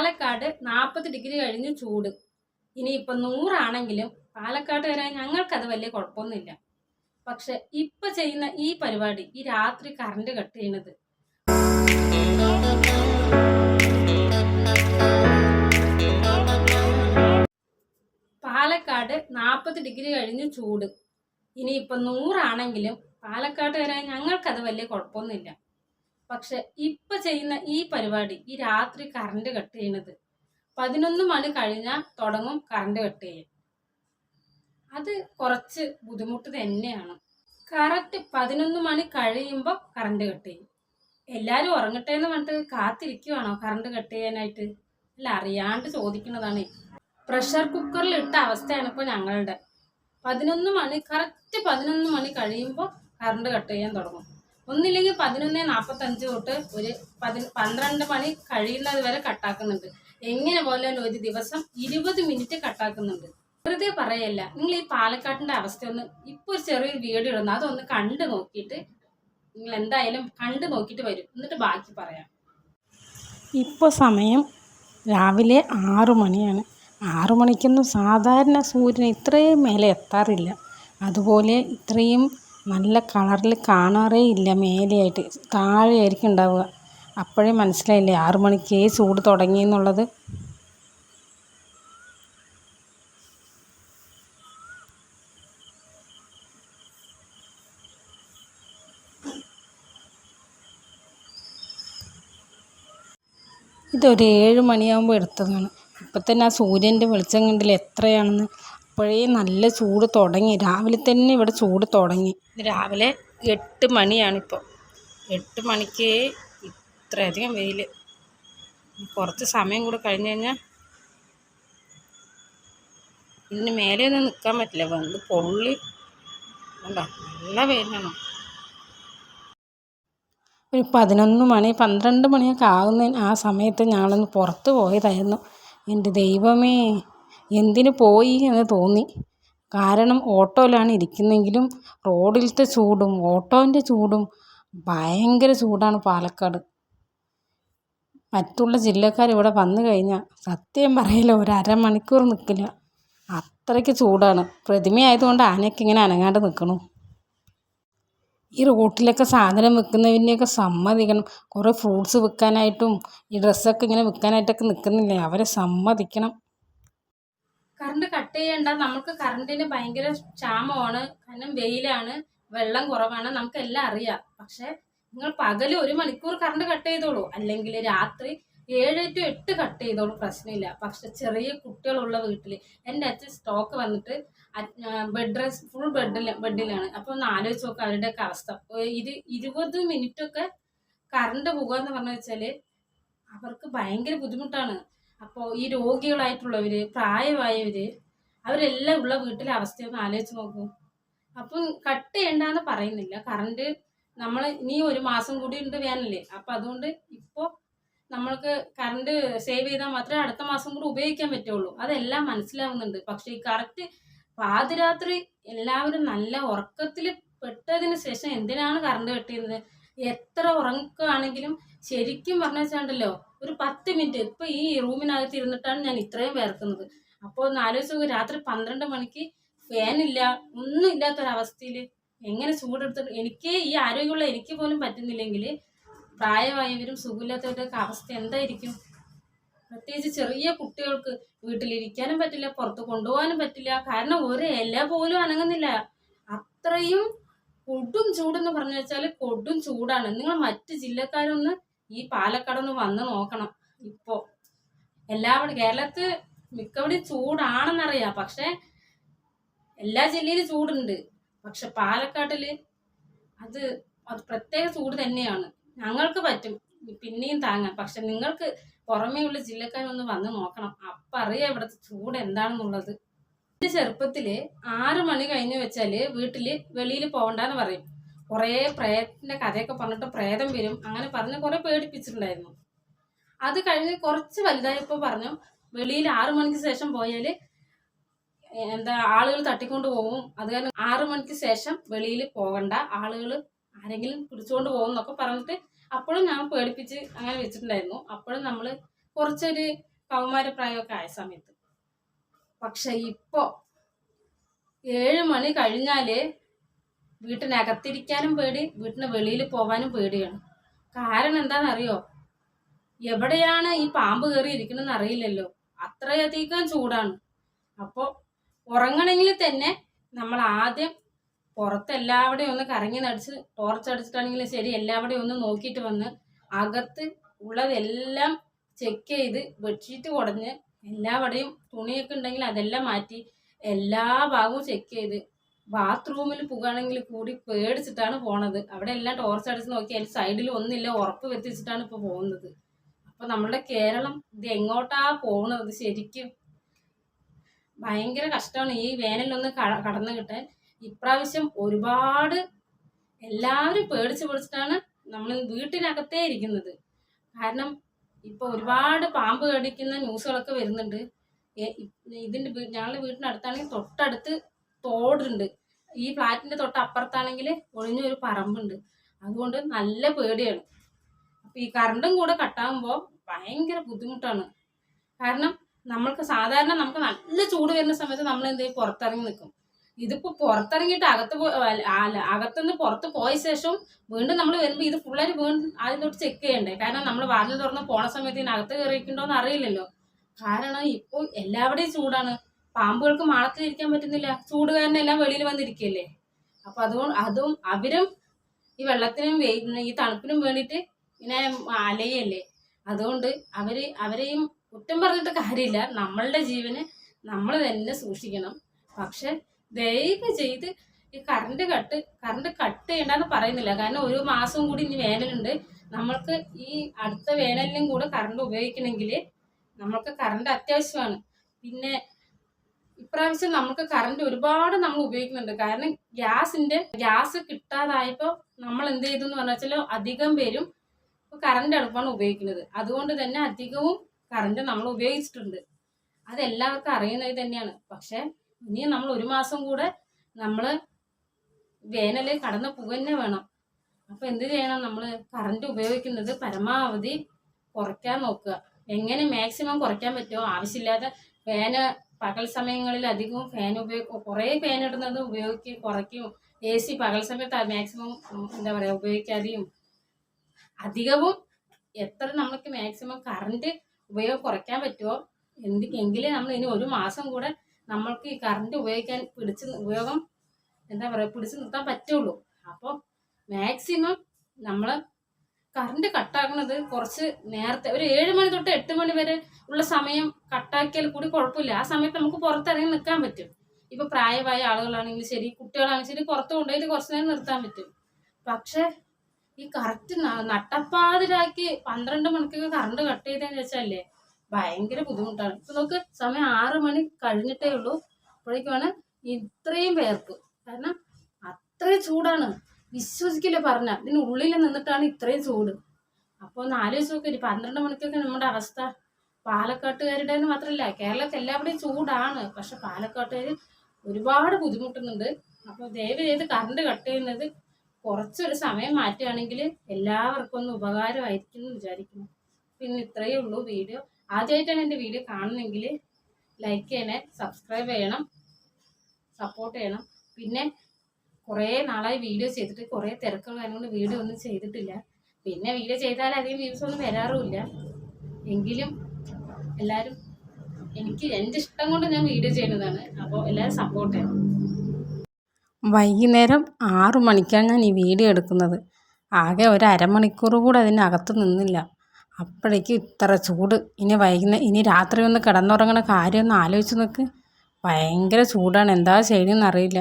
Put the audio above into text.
Palakkad 40 degree കഴിഞ്ഞ് ചൂട്. ഇനിയിപ്പം 100 ആണെങ്കിലും പാലക്കാട് വരാൻ ഞങ്ങൾക്കത് വലിയ കുഴപ്പമൊന്നുമില്ല. പക്ഷെ ഇപ്പൊ ചെയ്യുന്ന ഈ പരിപാടി, ഈ രാത്രി കറണ്ട് കട്ട് ചെയ്യുന്നത്, പാലക്കാട് 40 ഡിഗ്രി കഴിഞ്ഞ് ചൂട്. ഇനിയിപ്പം 100 ആണെങ്കിലും പാലക്കാട് വരാൻ ഞങ്ങൾക്കത് വലിയ കുഴപ്പമൊന്നുമില്ല. പക്ഷെ ഇപ്പൊ ചെയ്യുന്ന ഈ പരിപാടി, ഈ രാത്രി കറണ്ട് കട്ട് ചെയ്യുന്നത്, 11 മണി കഴിഞ്ഞാൽ തുടങ്ങും കറണ്ട് കട്ട് ചെയ്യും. അത് കുറച്ച് ബുദ്ധിമുട്ട് തന്നെയാണ്. കറക്റ്റ് 11 മണി കഴിയുമ്പോൾ കറണ്ട് കട്ട് ചെയ്യും. എല്ലാവരും ഉറങ്ങട്ടെ എന്ന് പറഞ്ഞിട്ട് കാത്തിരിക്കുവാണോ കറണ്ട് കട്ട് ചെയ്യാനായിട്ട്? അല്ല, അറിയാണ്ട് ചോദിക്കുന്നതാണ്. പ്രഷർ കുക്കറിൽ ഇട്ട അവസ്ഥയാണ് ഇപ്പോൾ ഞങ്ങളുടെ. 11 മണി കഴിയുമ്പോൾ കറണ്ട് കട്ട് ചെയ്യാൻ തുടങ്ങും. ഒന്നില്ലെങ്കിൽ 11:45 തൊട്ട് ഒരു 12 മണി കഴിയുന്നത് വരെ കട്ടാക്കുന്നുണ്ട്. എങ്ങനെ പോലെ ഒരു ദിവസം 20 മിനിറ്റ് കട്ടാക്കുന്നുണ്ട്. വെറുതെ പറയല്ല, നിങ്ങൾ ഈ പാലക്കാട്ടിന്റെ അവസ്ഥ ഒന്ന് ഇപ്പൊ ഒരു ചെറിയൊരു വീഡിയോ ഇടുന്നു, അതൊന്ന് കണ്ടു നോക്കിയിട്ട് നിങ്ങൾ എന്തായാലും കണ്ടു നോക്കിയിട്ട് വരും, എന്നിട്ട് ബാക്കി പറയാം. ഇപ്പോൾ സമയം രാവിലെ 6 മണിയാണ്. 6 മണിക്കൊന്നും സാധാരണ സൂര്യൻ ഇത്രയും മേലെ എത്താറില്ല. അതുപോലെ ഇത്രയും നല്ല കളറിൽ കാണാറേ ഇല്ല. മേലെയായിട്ട് താഴെയായിരിക്കും ഉണ്ടാവുക. അപ്പോഴേ മനസ്സിലായില്ലേ 6 മണിക്കേ ചൂട് തുടങ്ങിയെന്നുള്ളത്. ഇതൊരു 7 മണിയാകുമ്പോൾ എടുത്തതാണ്. ഇപ്പം തന്നെ ആ സൂര്യൻ്റെ വെളിച്ചം കണ്ടില്ല എത്രയാണെന്ന്. അപ്പോഴേ നല്ല ചൂട് തുടങ്ങി. രാവിലെ തന്നെ ഇവിടെ ചൂട് തുടങ്ങി. രാവിലെ 8 മണിയാണിപ്പോൾ. 8 മണിക്ക് ഇത്രയധികം വെയിൽ. കുറച്ച് സമയം കൂടെ കഴിഞ്ഞ് കഴിഞ്ഞാൽ ഇതിന് മേലെ ഒന്നും നിൽക്കാൻ പറ്റില്ല. വന്ന് പൊള്ളി ഉണ്ടോ, നല്ല വെയിലാണ്. ഒരു 11 മണി 12 മണിയൊക്കെ ആകുന്നതിന് ആ സമയത്ത് ഞങ്ങളൊന്ന് പുറത്ത് പോയതായിരുന്നു. എൻ്റെ ദൈവമേ, എന്തിനു പോയി എന്ന് തോന്നി. കാരണം ഓട്ടോയിലാണ് ഇരിക്കുന്നെങ്കിലും റോഡിലത്തെ ചൂടും ഓട്ടോൻ്റെ ചൂടും ഭയങ്കര ചൂടാണ് പാലക്കാട്. മറ്റുള്ള ജില്ലക്കാർ ഇവിടെ വന്നു കഴിഞ്ഞാൽ സത്യം പറയില്ല, ഒരു അരമണിക്കൂർ നിൽക്കില്ല, അത്രയ്ക്ക് ചൂടാണ്. പ്രതിമയായതുകൊണ്ട് ആനയൊക്കെ ഇങ്ങനെ അനങ്ങാണ്ട് നിൽക്കണം. ഈ റോട്ടിലൊക്കെ സാധനം വിൽക്കുന്നതിനെയൊക്കെ സമ്മതിക്കണം. കുറേ ഫ്രൂട്ട്സ് വിൽക്കാനായിട്ടും ഈ ഡ്രസ്സൊക്കെ ഇങ്ങനെ വിൽക്കാനായിട്ടൊക്കെ നിൽക്കുന്നില്ലേ, അവരെ സമ്മതിക്കണം. കറണ്ട് കട്ട് ചെയ്യണ്ട, നമുക്ക് കറണ്ടിന് ഭയങ്കര ക്ഷാമമാണ്. കാരണം വെയിലാണ്, വെള്ളം കുറവാണ്, നമുക്ക് എല്ലാം അറിയാം. പക്ഷെ നിങ്ങൾ പകല് 1 മണിക്കൂർ കറണ്ട് കട്ട് ചെയ്തോളൂ, അല്ലെങ്കിൽ രാത്രി 7 to 8 കട്ട് ചെയ്തോളൂ, പ്രശ്നമില്ല. പക്ഷെ ചെറിയ കുട്ടികളുള്ള വീട്ടിൽ, എൻ്റെ അച്ഛൻ സ്റ്റോക്ക് വന്നിട്ട് ബെഡ് റെസ്റ്റ് ഫുൾ ബെഡിലാണ്. അപ്പോൾ ഒന്ന് ആലോചിച്ച് നോക്കുക അവരുടെയൊക്കെ അവസ്ഥ. 20 മിനിറ്റൊക്കെ കറണ്ട് പോകുക എന്ന് പറഞ്ഞു വെച്ചാൽ അവർക്ക് ഭയങ്കര ബുദ്ധിമുട്ടാണ്. അപ്പോൾ ഈ രോഗികളായിട്ടുള്ളവർ, പ്രായമായവർ, അവരെല്ലാം ഉള്ള വീട്ടിലെ അവസ്ഥയൊന്ന് ആലോചിച്ച് നോക്കൂ. അപ്പം കട്ട് ചെയ്യണ്ടെന്ന് പറയുന്നില്ല. കറണ്ട് നമ്മൾ ഇനി 1 മാസം കൂടി ഉണ്ട് വേനല്ലേ. അപ്പം അതുകൊണ്ട് ഇപ്പോൾ നമ്മൾക്ക് കറണ്ട് സേവ് ചെയ്താൽ മാത്രമേ അടുത്ത മാസം കൂടി ഉപയോഗിക്കാൻ പറ്റുള്ളൂ. അതെല്ലാം മനസ്സിലാവുന്നുണ്ട്. പക്ഷേ ഈ കറക്റ്റ് പാതിരാത്രി എല്ലാവരും നല്ല ഉറക്കത്തിൽ പെട്ടതിന് ശേഷം എന്തിനാണ് കറണ്ട് കട്ട് ചെയ്യുന്നത്? എത്ര ഉറങ്ങുകയാണെങ്കിലും ശരിക്കും പറഞ്ഞു വെച്ചാണ്ടല്ലോ ഒരു 10 മിനിറ്റ്. ഇപ്പം ഈ റൂമിനകത്ത് ഇരുന്നിട്ടാണ് ഞാൻ ഇത്രയും വേർക്കുന്നത്. അപ്പോൾ ഒന്ന് ആലോചിച്ച് നോക്കുക, രാത്രി 12 മണിക്ക് ഫാനില്ല, ഒന്നും ഇല്ലാത്തൊരവസ്ഥയിൽ എങ്ങനെ ചൂടെടുത്തിട്ട്, എനിക്ക് ഈ ആരോഗ്യമുള്ള എനിക്ക് പോലും പറ്റുന്നില്ലെങ്കിൽ പ്രായമായവരും സുഖമില്ലാത്തവരുടെയൊക്കെ അവസ്ഥ എന്തായിരിക്കും? പ്രത്യേകിച്ച് ചെറിയ കുട്ടികൾക്ക് വീട്ടിലിരിക്കാനും പറ്റില്ല, പുറത്ത് കൊണ്ടുപോകാനും പറ്റില്ല. കാരണം ഒരു ഇല പോലും അനങ്ങുന്നില്ല. അത്രയും കൊടും ചൂടെന്ന് പറഞ്ഞു വെച്ചാൽ കൊടും ചൂടാണ്. നിങ്ങൾ മറ്റ് ജില്ലക്കാരൊന്ന് ഈ പാലക്കാടൊന്ന് വന്ന് നോക്കണം. ഇപ്പോൾ എല്ലാവരും കേരളത്തിൽ മിക്കവിടെയും ചൂടാണെന്നറിയാം. പക്ഷെ എല്ലാ ജില്ലയിലും ചൂടുണ്ട്. പക്ഷെ പാലക്കാട്ടിൽ അത് പ്രത്യേക ചൂട് തന്നെയാണ്. ഞങ്ങൾക്ക് പറ്റും പിന്നെയും താങ്ങാൻ. പക്ഷെ നിങ്ങൾക്ക് പുറമേയുള്ള ജില്ലക്കാരൊന്ന് വന്ന് നോക്കണം, അപ്പം അറിയാം ഇവിടുത്തെ ചൂട് എന്താണെന്നുള്ളത്. എൻ്റെ ചെറുപ്പത്തിൽ 6 മണി കഴിഞ്ഞ് വെച്ചാൽ വീട്ടിൽ വെളിയിൽ പോകണ്ടെന്ന് പറയും. കുറേ പ്രേതത്തിൻ്റെ കഥയൊക്കെ പറഞ്ഞിട്ട് പ്രേതം വരും അങ്ങനെ പറഞ്ഞ് കുറേ പേടിപ്പിച്ചിട്ടുണ്ടായിരുന്നു. അത് കഴിഞ്ഞ് കുറച്ച് വലുതായപ്പോൾ പറഞ്ഞു വെളിയിൽ 6 മണിക്ക് ശേഷം പോയാൽ ആളുകൾ തട്ടിക്കൊണ്ട് പോകും. അത് കാരണം 6 മണിക്ക് ശേഷം വെളിയിൽ പോകണ്ട, ആളുകൾ ആരെങ്കിലും പിടിച്ചുകൊണ്ട് പോകും എന്നൊക്കെ പറഞ്ഞിട്ട് അപ്പോഴും ഞാൻ പേടിപ്പിച്ച് അങ്ങനെ വെച്ചിട്ടുണ്ടായിരുന്നു. അപ്പോഴും നമ്മൾ കുറച്ചൊരു കൗമാരപ്രായമൊക്കെ ആയ സമയത്ത്. പക്ഷെ ഇപ്പോൾ 7 മണി കഴിഞ്ഞാൽ വീട്ടിനകത്തിരിക്കാനും പേടി, വീട്ടിന് വെളിയിൽ പോകാനും പേടിയാണ്. കാരണം എന്താണെന്നറിയോ? എവിടെയാണ് ഈ പാമ്പ് കയറി ഇരിക്കണമെന്ന് അറിയില്ലല്ലോ, അത്രയധികം ചൂടാണ്. അപ്പോൾ ഉറങ്ങണമെങ്കിൽ തന്നെ നമ്മൾ ആദ്യം പുറത്തെല്ലാവിടെയും ഒന്ന് കറങ്ങി നടിച്ച് ടോർച്ച് അടിച്ചിട്ടാണെങ്കിലും ശരി എല്ലാവിടെയും ഒന്ന് നോക്കിയിട്ട് വന്ന് അകത്ത് ഉള്ളതെല്ലാം ചെക്ക് ചെയ്ത് ബെഡ്ഷീറ്റ് കുടഞ്ഞ് എല്ലാവിടെയും തുണിയൊക്കെ ഉണ്ടെങ്കിൽ അതെല്ലാം മാറ്റി എല്ലാ ഭാഗവും ചെക്ക് ചെയ്ത് ബാത്റൂമിൽ പോകുകയാണെങ്കിൽ കൂടി പേടിച്ചിട്ടാണ് പോണത്. അവിടെ എല്ലാം ടോർച്ച് അടിച്ച് നോക്കി അതിൽ സൈഡിൽ ഒന്നില്ല ഉറപ്പ് വെച്ചിട്ടാണ് ഇപ്പോൾ പോകുന്നത്. അപ്പോൾ നമ്മുടെ കേരളം ഇത് എങ്ങോട്ടാ പോകുന്നത്? ശരിക്കും ഭയങ്കര കഷ്ടമാണ് ഈ വേനലൊന്ന് കടന്നു കിട്ടാൻ. ഇപ്രാവശ്യം ഒരുപാട് എല്ലാവരും പേടിച്ചിട്ടാണ് നമ്മൾ വീട്ടിനകത്തേ ഇരിക്കുന്നത്. കാരണം ഇപ്പോൾ ഒരുപാട് പാമ്പ് കടിക്കുന്ന ന്യൂസുകളൊക്കെ വരുന്നുണ്ട്. ഞങ്ങളുടെ വീട്ടിനടുത്താണെങ്കിൽ തൊട്ടടുത്ത് തോടുണ്ട്. ഈ ഫ്ലാറ്റിൻ്റെ തൊട്ടപ്പുറത്താണെങ്കിൽ ഒഴിഞ്ഞൊരു പറമ്പുണ്ട്. അതുകൊണ്ട് നല്ല പേടിയാണ്. അപ്പോൾ ഈ കറണ്ടും കൂടെ കട്ടാകുമ്പോൾ ഭയങ്കര ബുദ്ധിമുട്ടാണ്. കാരണം നമുക്ക് നല്ല ചൂട് വരുന്ന സമയത്ത് നമ്മൾ എന്ത് ചെയ്യും? പുറത്തിറങ്ങി നിൽക്കും. ഇതിപ്പോൾ പുറത്തിറങ്ങിയിട്ട് അകത്തുനിന്ന് പുറത്ത് പോയ ശേഷം വീണ്ടും നമ്മൾ വരുമ്പോൾ ഇത് ഫുള്ളായിട്ട് വീണ്ടും ആദ്യം തൊട്ട് ചെക്ക് ചെയ്യണ്ടേ. കാരണം നമ്മൾ വാതിൽ തുറന്ന് പോണ സമയത്ത് ഇതിനകത്ത് കയറിയിട്ടുണ്ടോയെന്ന് അറിയില്ലല്ലോ. കാരണം ഇപ്പോൾ എല്ലാവിടെയും ചൂടാണ്. പാമ്പുകൾക്ക് മാളത്തിലിരിക്കാൻ പറ്റുന്നില്ല, ചൂട് കാരണം എല്ലാം വെളിയിൽ വന്നിരിക്കുകയല്ലേ. അപ്പോൾ അതും അവരും ഈ വെള്ളത്തിനും ഈ തണുപ്പിനും വേണ്ടിയിട്ട് ഇങ്ങനെ അലയല്ലേ. അതുകൊണ്ട് അവരെയും കുറ്റം പറഞ്ഞിട്ട് കാര്യമില്ല. നമ്മളുടെ ജീവന് നമ്മൾ തന്നെ സൂക്ഷിക്കണം. പക്ഷെ ദയവ് ചെയ്ത് ഈ കറണ്ട് കട്ട് ചെയ്യണ്ടെന്ന് പറയുന്നില്ല. കാരണം 1 മാസം കൂടി ഇനി വേനലുണ്ട്. നമ്മൾക്ക് ഈ അടുത്ത വേനലിനും കൂടെ കറണ്ട് ഉപയോഗിക്കണമെങ്കിൽ നമ്മൾക്ക് കറണ്ട് അത്യാവശ്യമാണ്. പിന്നെ ഇപ്രാവശ്യം നമുക്ക് കറണ്ട് ഒരുപാട് നമ്മൾ ഉപയോഗിക്കുന്നുണ്ട്. കാരണം ഗ്യാസ് കിട്ടാതായപ്പോൾ നമ്മൾ എന്ത് ചെയ്തു എന്ന് പറഞ്ഞാൽ അധികം പേരും കറണ്ട് അടുപ്പാണ് ഉപയോഗിക്കുന്നത്. അതുകൊണ്ട് തന്നെ അധികവും കറണ്ട് നമ്മൾ ഉപയോഗിച്ചിട്ടുണ്ട്. അതെല്ലാവർക്കും അറിയുന്നത് തന്നെയാണ്. പക്ഷെ ഇനി നമ്മൾ 1 മാസം കൂടെ നമ്മൾ വേനൽ കടന്നു പോകുക വേണം. അപ്പോൾ എന്ത് ചെയ്യണം? നമ്മൾ കറണ്ട് ഉപയോഗിക്കുന്നത് പരമാവധി കുറയ്ക്കാൻ നോക്കുക. എങ്ങനെ മാക്സിമം കുറയ്ക്കാൻ പറ്റുമോ. ആവശ്യമില്ലാതെ പകൽ സമയങ്ങളിൽ അധികവും കുറേ ഫാൻ ഇടുന്നത് കുറയ്ക്കും. AC പകൽ സമയത്ത് മാക്സിമം ഉപയോഗിക്കാതെയും അധികവും എത്ര നമുക്ക് മാക്സിമം കറണ്ട് ഉപയോഗം കുറയ്ക്കാൻ പറ്റുമോ എങ്കിലേ നമ്മൾ ഇനി 1 മാസം കൂടെ നമ്മൾക്ക് ഈ കറണ്ട് ഉപയോഗം പിടിച്ചു നിർത്താൻ പറ്റുള്ളൂ. അപ്പോൾ മാക്സിമം നമ്മൾ കറണ്ട് കട്ടാക്കുന്നത് കുറച്ച് നേരത്തെ ഒരു 7 മണി തൊട്ട് 8 മണി വരെ ഉള്ള സമയം കട്ടാക്കിയാൽ കൂടി കുഴപ്പമില്ല. ആ സമയത്ത് നമുക്ക് പുറത്തിറങ്ങി നിൽക്കാൻ പറ്റും. ഇപ്പോൾ പ്രായമായ ആളുകളാണെങ്കിലും ശരി, കുട്ടികളാണെങ്കിലും ശരി, പുറത്ത് കൊണ്ടുപോയിട്ട് കുറച്ച് നേരം നിർത്താൻ പറ്റും. പക്ഷെ ഈ കറക്റ്റ് നട്ടപ്പാതിരാക്കി 12 മണിക്കൊക്കെ കറണ്ട് കട്ട് ചെയ്തതെന്ന് വെച്ചാലേ ഭയങ്കര ബുദ്ധിമുട്ടാണ്. ഇപ്പം നമുക്ക് സമയം 6 മണി കഴിഞ്ഞിട്ടേ ഉള്ളൂ. അപ്പോഴേക്കുമാണ് ഇത്രയും പേർക്ക്. കാരണം അത്രയും ചൂടാണ്. വിശ്വസിക്കില്ല പറഞ്ഞാൽ. ഇതിനുള്ളിൽ നിന്നിട്ടാണ് ഇത്രയും ചൂട്. അപ്പോൾ ഒന്ന് ആലോചിച്ച് നോക്കി 12 മണിക്കൊക്കെ നമ്മുടെ അവസ്ഥ. പാലക്കാട്ടുകാരുടെ മാത്രമല്ല, കേരളത്തിൽ എല്ലാവിടെയും ചൂടാണ്. പക്ഷെ പാലക്കാട്ടുകാർ ഒരുപാട് ബുദ്ധിമുട്ടുന്നുണ്ട്. അപ്പോൾ ദയവ് ചെയ്ത് കറണ്ട് കട്ട് ചെയ്യുന്നത് കുറച്ചൊരു സമയം മാറ്റുകയാണെങ്കിൽ എല്ലാവർക്കും ഒന്ന് ഉപകാരമായിരിക്കും എന്ന് വിചാരിക്കുന്നു. പിന്നെ ഇത്രയേ ഉള്ളൂ വീഡിയോ. ആദ്യമായിട്ടാണ് എൻ്റെ വീഡിയോ കാണുന്നെങ്കിൽ ലൈക്ക് ചെയ്യണേ, സബ്സ്ക്രൈബ് ചെയ്യണം, സപ്പോർട്ട് ചെയ്യണം. പിന്നെ കുറേ നാളായി വീഡിയോ ചെയ്തിട്ട് കുറേ തിരക്കുകൾ കാര്യങ്ങൾ വീഡിയോ ഒന്നും ചെയ്തിട്ടില്ല. പിന്നെ വീഡിയോ ചെയ്താൽ അധികം വ്യൂസ് ഒന്നും വരാറുമില്ല. എങ്കിലും എല്ലാവരും എൻ്റെ ഇഷ്ടം കൊണ്ട് ഞാൻ വീഡിയോ ചെയ്യുന്നതാണ്. അപ്പോൾ എല്ലാവരും സപ്പോർട്ട് ചെയ്യണം. വൈകുന്നേരം 6 മണിക്കാണ് ഞാൻ ഈ വീഡിയോ എടുക്കുന്നത്. ആകെ ഒരു അരമണിക്കൂർ കൂടെ അതിനകത്ത് നിന്നില്ല. അപ്പോഴേക്കും ഇത്ര ചൂട്. ഇനി രാത്രി ഒന്ന് കിടന്നുറങ്ങണ കാര്യം ഒന്ന് ആലോചിച്ച് നോക്ക്. ഭയങ്കര ചൂടാണ്. എന്താ ചെയ്യണമെന്ന് അറിയില്ല.